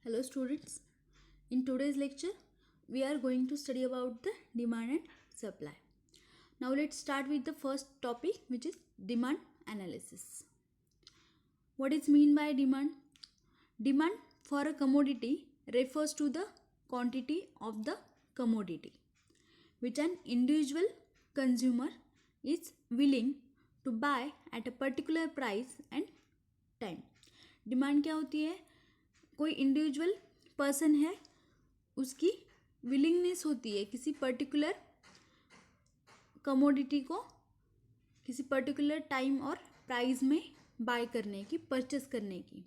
Hello students, in today's lecture we are going to study about the demand and supply. Now let's start with the first topic, which is demand analysis. What is mean by demand? Demand for a commodity refers to the quantity of the commodity which an individual consumer is willing to buy at a particular price and time. Demand क्या होती है? कोई individual person है, उसकी willingness होती है किसी particular commodity को किसी पर्टिकुलर टाइम और प्राइस में बाय करने की, परचेस करने की.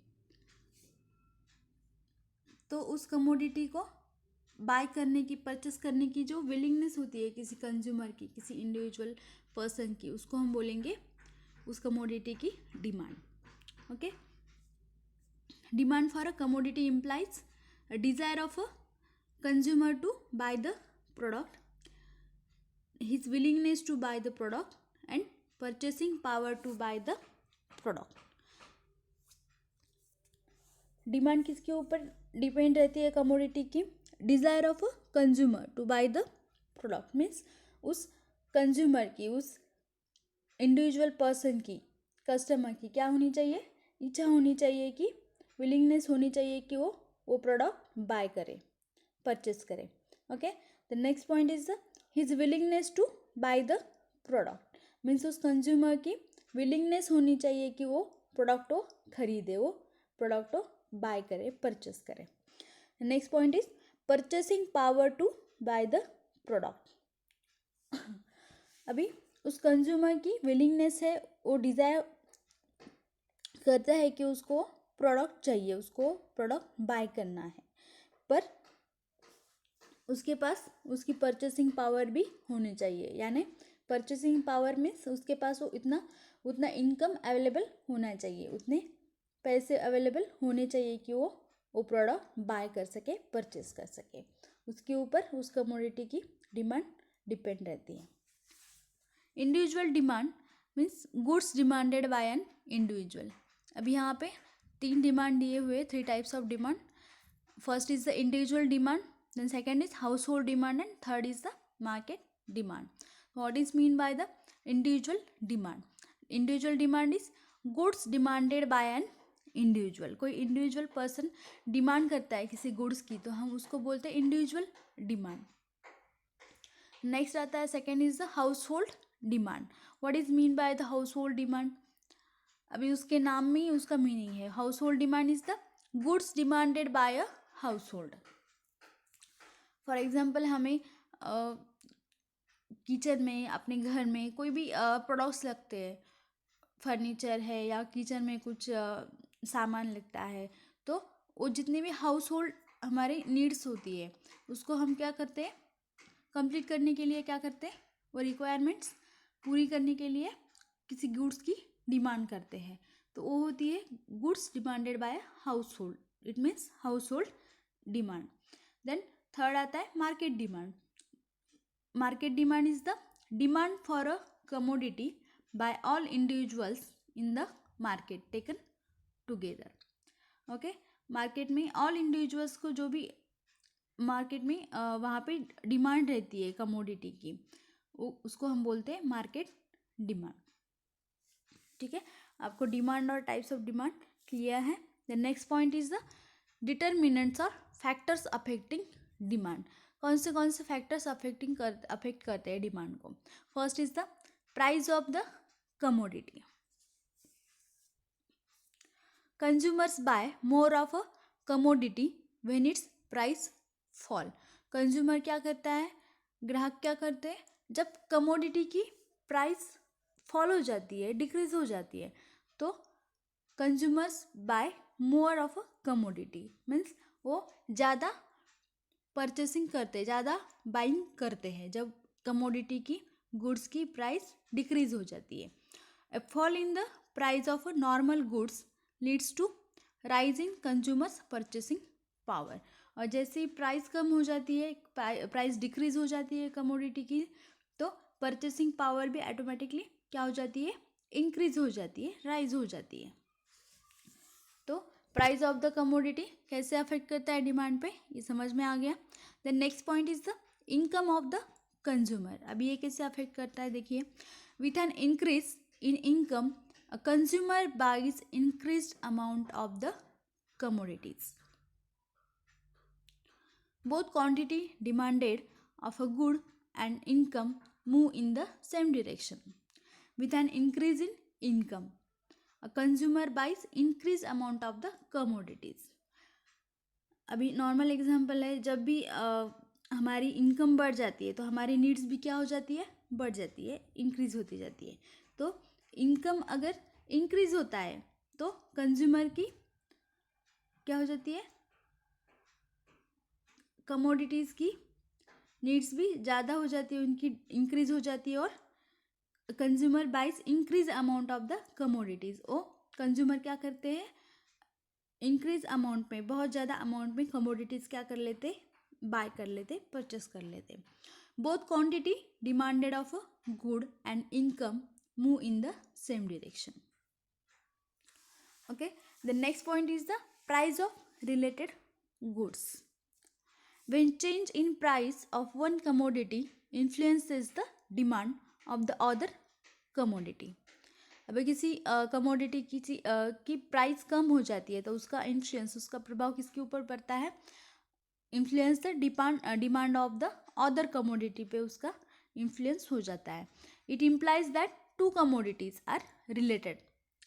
तो उस कमोडिटी को बाय करने की, परचेस करने की जो विलिंगनेस होती है किसी कंज्यूमर की, किसी इंडिविजुअल पर्सन की, उसको हम बोलेंगे उस कमोडिटी की demand. Okay. Demand for a commodity implies a desire of a consumer to buy the product, his willingness to buy the product and purchasing power to buy the product. Demand किसके ऊपर depend रहती है commodity की? Desire of a consumer to buy the product. Means उस consumer की, उस individual person की, customer की क्या होनी चाहिए? इच्छा होनी चाहिए कि, विलिंगनेस होनी चाहिए कि वो प्रोडक्ट बाय करे, परचेस करे. Okay. The next point is the his willingness to buy the product. Means उस कंज्यूमर की विलिंगनेस होनी चाहिए कि वो प्रोडक्ट को खरीदे, वो प्रोडक्ट को बाय करे, परचेस करे. Next point is purchasing power to buy the product. अभी उस कंज्यूमर की विलिंगनेस है, वो डिज़ायर करता है कि उसको प्रोडक्ट चाहिए, उसको प्रोडक्ट बाय करना है, पर उसके पास उसकी परचेसिंग पावर भी होनी चाहिए. यानी परचेसिंग पावर मीन्स उसके पास वो उतना इनकम अवेलेबल होना चाहिए, उतने पैसे अवेलेबल होने चाहिए कि वो प्रोडक्ट बाय कर सके, परचेस कर सके. उसके ऊपर उस कमोडिटी की डिमांड डिपेंड रहती है. Individual demand means goods demanded by an individual. अभी यहाँ पे 3 डिमांड दिए हुए, 3 types of demand. First is the individual demand, then second is household demand and third is the market demand. What is mean by the individual demand? Individual demand is goods demanded by an individual. कोई individual person demand करता है किसी goods की, तो हम उसको बोलते हैं इंडिविजुअल डिमांड. नेक्स्ट आता है second is the house hold demand. What is mean by the house hold demand? अभी उसके नाम में ही उसका मीनिंग है. House hold demand is the goods demanded bye a house hold. For example हमें kitchen में, अपने घर में कोई भी प्रोडक्ट्स लगते हैं, फर्नीचर है या किचन में कुछ सामान लगता है, तो वो जितने भी हाउस होल्ड हमारे नीड्स होती है, उसको हम क्या करते हैं, कंप्लीट करने के लिए क्या करते हैं, वो रिक्वायरमेंट्स पूरी करने के लिए किसी गुड्स की डिमांड करते हैं. तो वो होती है goods demanded by household. It means household demand. Then third आता है market demand. Market demand is the demand for a commodity by all individuals in the market taken together. Okay. Market में all individuals को जो भी market में वहाँ पे demand रहती है कमोडिटी की, उसको हम बोलते हैं मार्केट डिमांड. ठीक है. आपको डिमांड और टाइप्स ऑफ डिमांड क्लियर है. The next point is the determinants और फैक्टर्स अफेक्टिंग डिमांड. कौन से फैक्टर्स अफेक्ट करते हैं डिमांड को? First is the price of the commodity. Consumers buy more of a commodity when its price fall. Consumer क्या करता है, ग्राहक क्या करते हैं, जब कमोडिटी की प्राइस फॉल हो जाती है, डिक्रीज हो जाती है, तो consumers buy more of a commodity. Means वो ज़्यादा परचेसिंग करते हैं, ज़्यादा बाइंग करते हैं जब कमोडिटी की, गुड्स की प्राइस डिक्रीज हो जाती है. A fall in the price of a normal goods leads to rise in consumers purchasing power. और जैसे ही प्राइस कम हो जाती है, प्राइस डिक्रीज हो जाती है कमोडिटी की, तो परचेसिंग पावर भी ऑटोमेटिकली क्या हो जाती है, इंक्रीज हो जाती है, राइज हो जाती है. तो प्राइस ऑफ द कमोडिटी कैसे अफेक्ट करता है डिमांड पे, ये समझ में आ गया. Then next point is the income of the consumer. अभी ये कैसे अफेक्ट करता है देखिए. With an increase in income a consumer buys increased amount of the commodities. Both quantity demanded of a good and income move in the same direction. With an increase in income, a consumer buys increased amount of the commodities. अभी normal example है, जब भी हमारी income बढ़ जाती है तो हमारी नीड्स भी क्या हो जाती है, बढ़ जाती है, इंक्रीज होती जाती है. तो इनकम अगर इंक्रीज होता है तो कंज्यूमर की क्या हो जाती है, कमोडिटीज़ की नीड्स भी ज़्यादा हो जाती है, उनकी इंक्रीज हो जाती है, और consumer buys increase amount of the commodities. ओ कंज्यूमर क्या करते हैं, इंक्रीज अमाउंट में, बहुत ज़्यादा अमाउंट में कमोडिटीज़ क्या कर लेते, बाय कर लेते, परचेस कर लेते. Both quantity demanded of a good and income move in the same direction. Okay, the next point is the price of related goods. When change in price of one commodity influences the demand of the other commodity. अभी किसी commodity की price कम हो जाती है तो उसका influence, उसका प्रभाव किसके ऊपर पड़ता है, influence the demand of the other commodity पे उसका इन्फ्लुएंस हो जाता है. It implies that two commodities are related.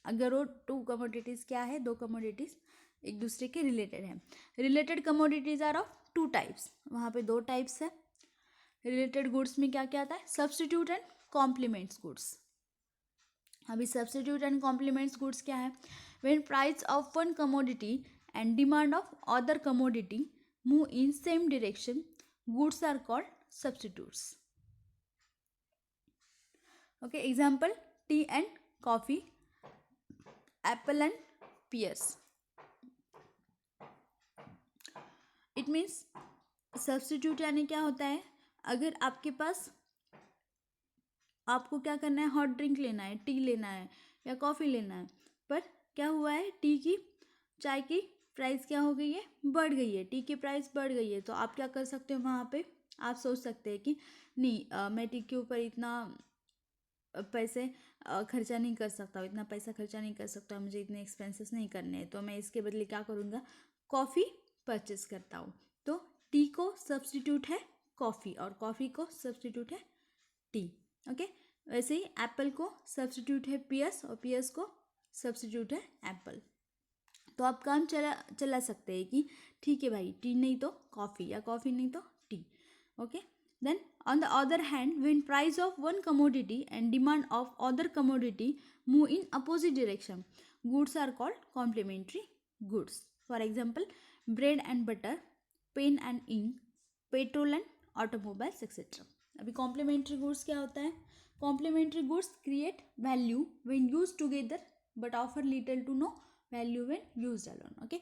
अगर वो टू कमोडिटीज़ क्या है, दो कमोडिटीज़ एक दूसरे के रिलेटेड हैं. Related commodities are of two types. वहाँ पे दो टाइप्स है. रिलेटेड गुड्स में क्या क्या आता है, सब्स्टिट्यूट एंड कॉम्प्लीमेंट्स गुड्स. अभी सब्स्टिट्यूट एंड कॉम्प्लीमेंट्स गुड्स क्या है, when price of one commodity and demand of other commodity move in same direction, goods are called substitutes. Okay, example tea and coffee, apple and pears. It means substitute यानी क्या होता है, अगर आपके पास, आपको क्या करना है, हॉट ड्रिंक लेना है, टी लेना है या कॉफ़ी लेना है, पर क्या हुआ है, टी की, चाय की प्राइस क्या हो गई है, बढ़ गई है, टी की प्राइस बढ़ गई है. तो आप क्या कर सकते हो, वहाँ पे आप सोच सकते हैं कि नहीं, मैं टी के ऊपर इतना पैसे खर्चा नहीं कर सकता हूँ, इतना पैसा खर्चा नहीं कर सकता, मुझे इतने एक्सपेंसेस नहीं करने हैं, तो मैं इसके बदले क्या करूँगा, कॉफ़ी परचेस करता हूँ. तो टी को सब्स्टिट्यूट है कॉफ़ी और कॉफ़ी को सब्स्टिट्यूट है टी. ओके, वैसे ही एप्पल को सब्स्टिट्यूट है पियर्स और पियर्स को सब्स्टिट्यूट है एप्पल. तो आप काम चला सकते हैं कि ठीक है भाई, टी नहीं तो कॉफ़ी या कॉफ़ी नहीं तो T. Okay, then on the other hand, when price of one commodity and demand of other commodity move in opposite direction, goods are called complementary goods. For example, bread and butter, pen and ink, petrol and automobiles, etc. अभी complementary goods क्या होता है, complementary goods create value when used together but offer little to no value when used alone. Okay,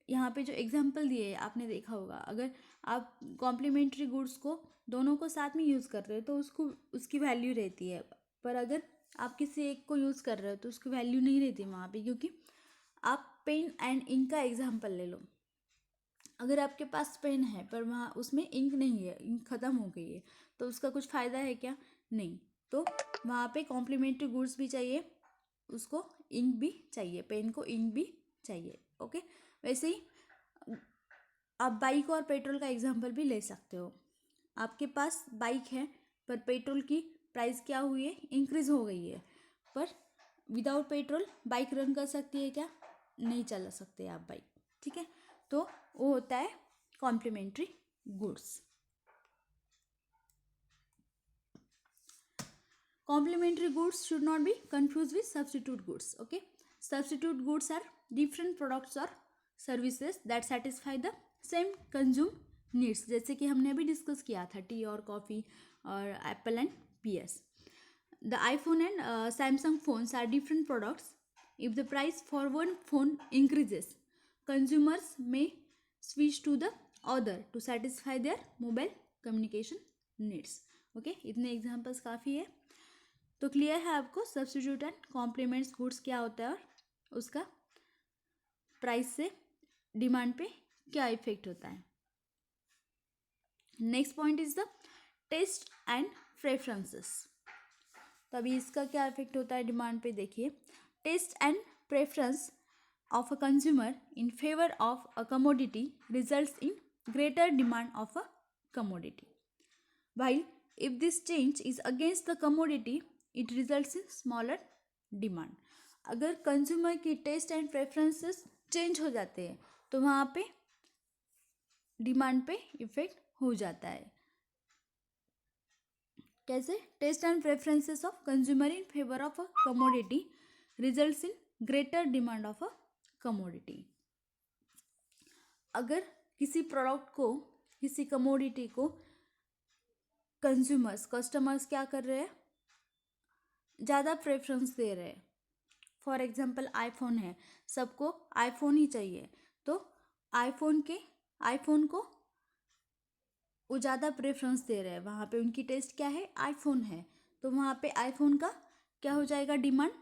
यहाँ पे जो example दिए है आपने देखा होगा, अगर आप कॉम्प्लीमेंट्री गुड्स को दोनों को साथ में यूज़ कर रहे हो तो उसको उसकी वैल्यू रहती है, पर अगर आप किसी एक को यूज़ कर रहे हो तो उसकी वैल्यू नहीं रहती वहाँ पे. क्योंकि आप पेन एंड इंक का एग्जांपल ले लो, अगर आपके पास पेन है पर वहाँ उसमें इंक नहीं है, इंक ख़त्म हो गई है, तो उसका कुछ फ़ायदा है क्या, नहीं. तो वहाँ पे कॉम्प्लीमेंट्री गुड्स भी चाहिए, उसको इंक भी चाहिए, पेन को इंक भी चाहिए. ओके, वैसे ही आप बाइक और पेट्रोल का एग्जांपल भी ले सकते हो. आपके पास बाइक है पर पेट्रोल की प्राइस क्या हुई है, इंक्रीज़ हो गई है, पर विदाउट पेट्रोल बाइक रन कर सकती है क्या, नहीं चला सकते आप बाइक. ठीक है, तो वो होता है complementary goods. Complementary goods should not be confused with substitute goods. Okay, substitute goods are different products or services that satisfy the same consume needs. जैसे कि हमने अभी डिस्कस किया था टी और कॉफ़ी और apple and pears. The iPhone and Samsung phones are different products. If the price for one phone increases, consumers may switch to the other to satisfy their mobile communication needs. Okay, इतने examples काफ़ी है. तो clear है आपको substitute and complements goods क्या होता है और उसका प्राइस से डिमांड पे क्या इफेक्ट होता है. Next point is the taste and preferences. तो अभी इसका क्या इफेक्ट होता है डिमांड पे, देखिए. Taste and preference of a consumer in favor of a commodity results in greater demand of a commodity. While if this change is against the commodity, it results in smaller demand. अगर consumer की test and preferences change हो जाते हैं तो वहाँ पे demand पे effect हो जाता है. कैसे? Taste and preferences of consumer in favour of a commodity results in greater demand of a commodity. अगर किसी प्रोडक्ट को, किसी कमोडिटी को कस्टमर्स क्या कर रहे हैं, ज़्यादा प्रेफरेंस दे रहे हैं. फॉर एग्जांपल आईफोन है, सबको आईफोन ही चाहिए, तो आईफोन को वो ज़्यादा प्रेफरेंस दे रहे हैं. वहाँ पे उनकी टेस्ट क्या है, आईफोन है, तो वहाँ पे आईफोन का क्या हो जाएगा, डिमांड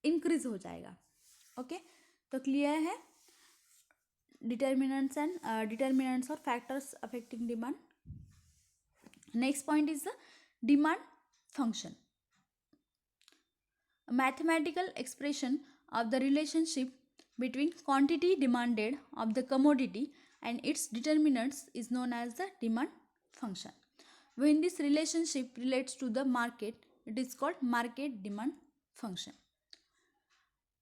इंक्रीज हो जाएगा. ओके, तो क्लियर है डिटर्मिनेंट्स और factors affecting demand. Next point is the demand function. A mathematical expression of the relationship between quantity demanded of the commodity and its determinants is known as the demand function. When this relationship relates to the market, it is called market demand function.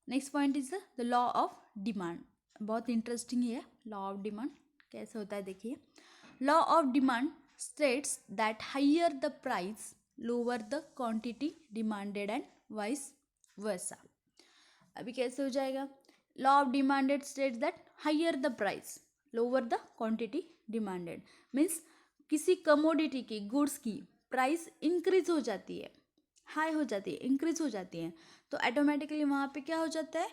Next point is the law of demand. बहुत interesting है law of demand. कैसे होता है देखिए. Law of demand states that higher the price lower the quantity demanded and vice versa. अभी कैसे हो जाएगा. Law of demanded states that higher the price lower the quantity demanded means किसी commodity की, गुड्स की प्राइस इंक्रीज हो जाती है, हाई हो जाती है, इंक्रीज हो जाती है, तो ऑटोमेटिकली वहाँ पे क्या हो जाता है,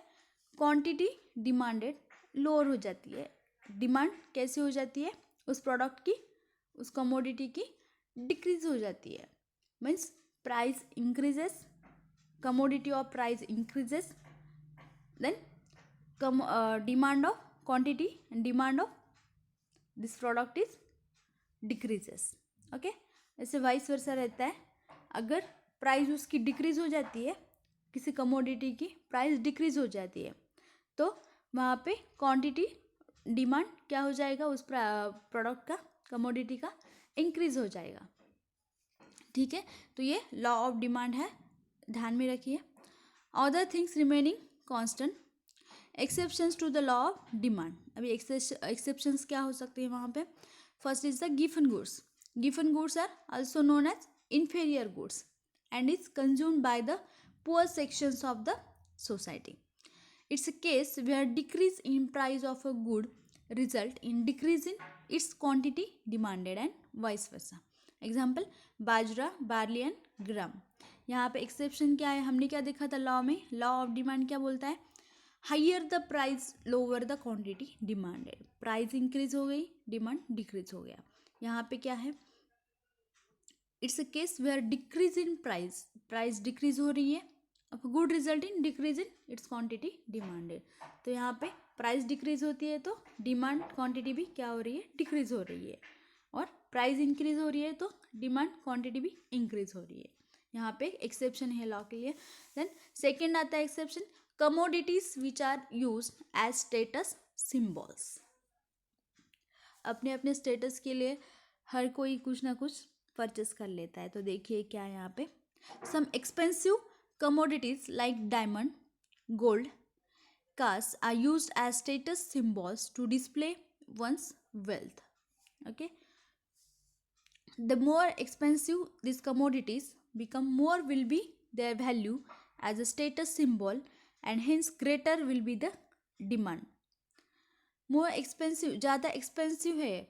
क्वांटिटी डिमांडेड लोअर हो जाती है. डिमांड कैसे हो जाती है, उस प्रोडक्ट की, उस कमोडिटी की डिक्रीज हो जाती है. Means price increases, commodity of price increases, then demand of quantity and demand of this product is decreases. Okay, ऐसे वाइस वर्सा रहता है. अगर प्राइस उसकी डिक्रीज हो जाती है, किसी कमोडिटी की प्राइस डिक्रीज हो जाती है, तो वहाँ पे क्वांटिटी डिमांड क्या हो जाएगा, उस प्रोडक्ट का, कमोडिटी का इंक्रीज हो जाएगा. ठीक है, तो ये लॉ ऑफ डिमांड है, ध्यान में रखिए. Other things remaining constant. Exceptions to the law of demand. अभी एक्सेप्शंस क्या हो सकते हैं वहाँ पे. First is the given goods. Given goods are also known as inferior goods and is consumed by the poor sections of the society. It's a case where decrease in price of a good result in decrease in its quantity demanded and vice versa. Example, bajra, barley and gram. यहाँ पे exception क्या है, हमने क्या देखा था law में, law of demand क्या बोलता है, higher the price lower the quantity demanded. Price increase हो गई, डिमांड डिक्रीज हो गया. यहाँ पे क्या है, it's a case where decrease in price decrease हो रही है, good result in decrease in its quantity demanded. तो यहाँ पे प्राइस डिक्रीज होती है तो डिमांड क्वांटिटी भी क्या हो रही है, डिक्रीज हो रही है. और प्राइस इंक्रीज हो रही है तो डिमांड क्वांटिटी भी इंक्रीज हो रही है. यहाँ पे एक्सेप्शन है लॉ के लिए. देन सेकेंड आता है exception, commodities which are use as status symbols. अपने अपने स्टेटस के लिए हर कोई कुछ ना कुछ परचेस कर लेता है. तो देखिए क्या है यहाँ पे, some expensive commodities like diamond, gold, cast are used as status symbols to display one's wealth. Okay, the more expensive this commodities become, more will be their value as a status symbol and hence greater will be the demand. More expensive, ज़्यादा expensive है,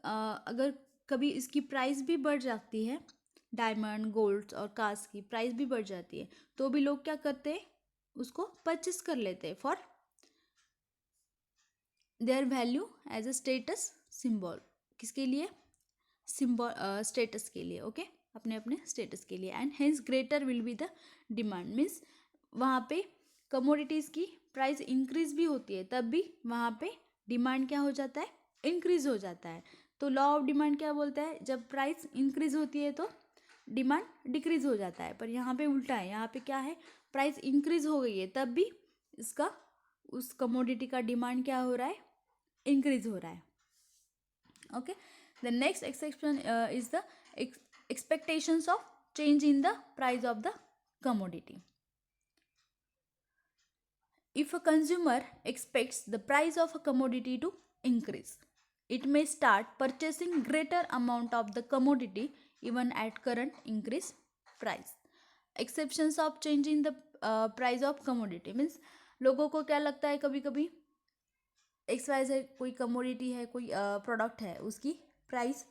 अगर कभी इसकी price भी बढ़ जाती है, diamond, gold और कास्ट की प्राइस भी बढ़ जाती है, तो भी लोग क्या करते हैं, उसको परचेस कर लेते हैं for their value as a status symbol. किसके लिए, सिंबल स्टेटस के लिए. ओके, अपने अपने स्टेटस के लिए. And hence greater will be the demand means वहाँ पे कमोडिटीज़ की प्राइस इंक्रीज भी होती है तब भी वहाँ पे डिमांड क्या हो जाता है, इंक्रीज हो जाता है। तो लॉ ऑफ डिमांड क्या बोलता है, जब प्राइस इंक्रीज होती है तो डिमांड डिक्रीज हो जाता है। पर यहाँ पे उल्टा है, यहाँ पे क्या है, प्राइस इंक्रीज हो गई है तब भी इसका उस कमोडिटी का डिमांड क्या हो रहा है, इंक्रीज हो रहा है। Okay, the next exception is the expectations of change in the price of the commodity. If a consumer expects the price of a commodity to increase, it may start purchasing greater amount of the commodity even at current increased price. Exceptions of change in the price of commodity means लोगों को क्या लगता है, कभी कभी XYZ कोई commodity है, कोई प्रोडक्ट है, उसकी प्राइस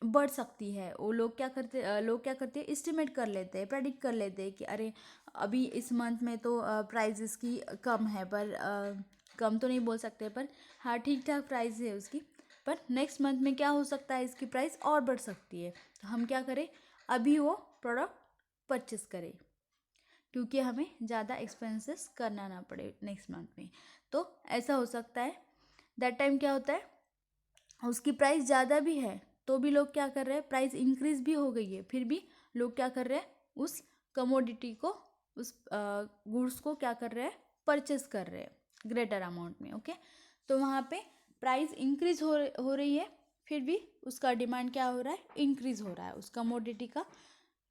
बढ़ सकती है। वो लोग क्या करते हैं, एस्टिमेट कर लेते हैं, प्रेडिक्ट कर लेते हैं कि अरे अभी इस मंथ में तो प्राइस इसकी कम है, पर कम तो नहीं बोल सकते, पर हाँ ठीक ठाक प्राइस है उसकी, पर नेक्स्ट मंथ में क्या हो सकता है, इसकी प्राइस और बढ़ सकती है। तो हम क्या करें, अभी वो प्रोडक्ट परचेस करें क्योंकि हमें ज़्यादा एक्सपेंसेस करना ना पड़े नेक्स्ट मंथ में। तो ऐसा हो सकता है। दैट टाइम क्या होता है, उसकी प्राइस ज़्यादा भी है तो भी लोग क्या कर रहे हैं, प्राइस इंक्रीज भी हो गई है फिर भी लोग क्या कर रहे हैं, उस कमोडिटी को, उस गुड्स को क्या कर रहे हैं, परचेस कर रहे हैं ग्रेटर अमाउंट में। ओके, तो वहाँ पे प्राइस इंक्रीज हो रही है फिर भी उसका डिमांड क्या हो रहा है, इंक्रीज हो रहा है, उस कमोडिटी का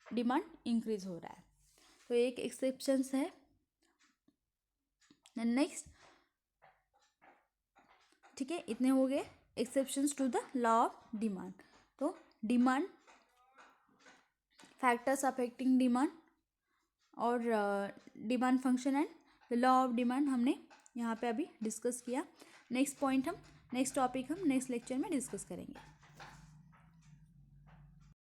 डिमांड इंक्रीज हो रहा है। तो एक एक्सेप्शंस है। नेक्स्ट, ठीक है, इतने हो गए exceptions to the law of demand. तो डिमांड, फैक्टर्स अफेक्टिंग डिमांड और demand function and the law of demand हमने यहाँ पे अभी डिस्कस किया। नेक्स्ट टॉपिक हम नेक्स्ट लेक्चर में डिस्कस करेंगे।